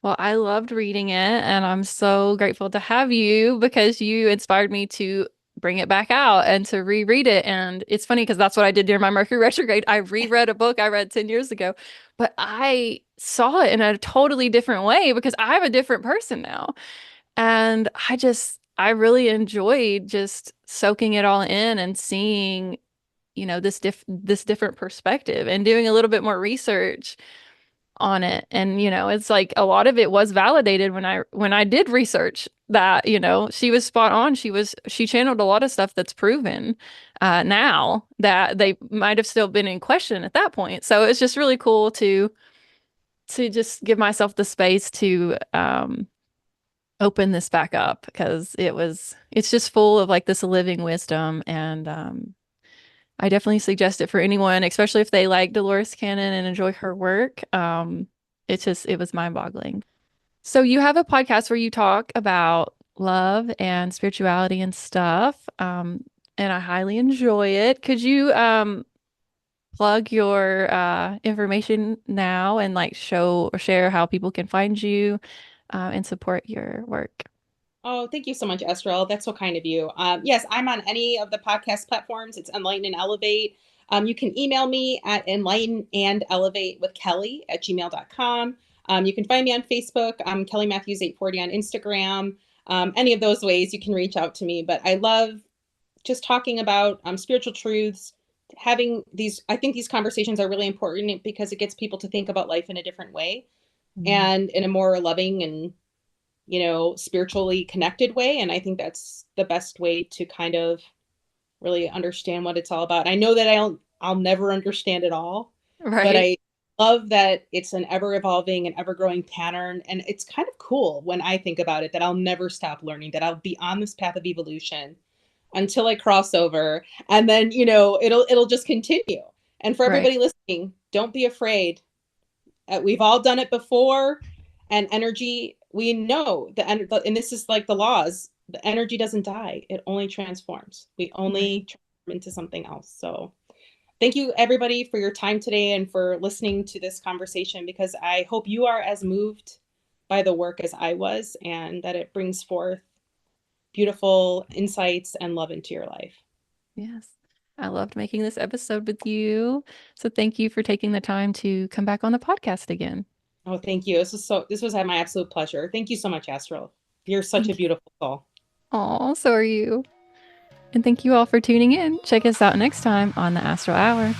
Well, I loved reading it, and I'm so grateful to have you because you inspired me to bring it back out and to reread it. And it's funny because that's what I did during my Mercury retrograde. I reread a book I read 10 years ago, but I saw it in a totally different way because I'm a different person now. And I really enjoyed just soaking it all in and seeing, this different perspective and doing a little bit more research on it. And it's like a lot of it was validated when I did research that, she was spot on. She channeled a lot of stuff that's proven now that they might have still been in question at that point. So it's just really cool to just give myself the space to open this back up because it's just full of like this living wisdom. And I definitely suggest it for anyone, especially if they like Dolores Cannon and enjoy her work. It was mind-boggling. So you have a podcast where you talk about love and spirituality and stuff, and I highly enjoy it. Could you plug your information now and like show or share how people can find you and support your work? Oh, thank you so much, Astral. That's so kind of you. Yes, I'm on any of the podcast platforms. It's Enlighten and Elevate. You can email me at enlighten and elevate with Kelly at gmail.com. You can find me on Facebook. I'm Kelly Matthews 840 on Instagram. Any of those ways you can reach out to me. But I love just talking about spiritual truths, I think these conversations are really important because it gets people to think about life in a different way Mm. and in a more loving and spiritually connected way. And I think that's the best way to kind of really understand what it's all about. I know that I'll never understand it all, but Right. I love that it's an ever evolving and ever growing pattern. And it's kind of cool when I think about it that I'll never stop learning, that I'll be on this path of evolution until I cross over. And then, it'll just continue. And for Right. everybody listening, don't be afraid. We've all done it before, and energy, we know and this is like the laws, the energy doesn't die, it only transforms. We Right. only transform into something else. So thank you everybody for your time today and for listening to this conversation, because I hope you are as moved by the work as I was, and that it brings forth beautiful insights and love into your life. Yes. I loved making this episode with you. So thank you for taking the time to come back on the podcast again. Oh, thank you. This was my absolute pleasure. Thank you so much, Astral. You're such a Thank you. beautiful soul. Oh, so are you. And thank you all for tuning in. Check us out next time on the Astral Hour.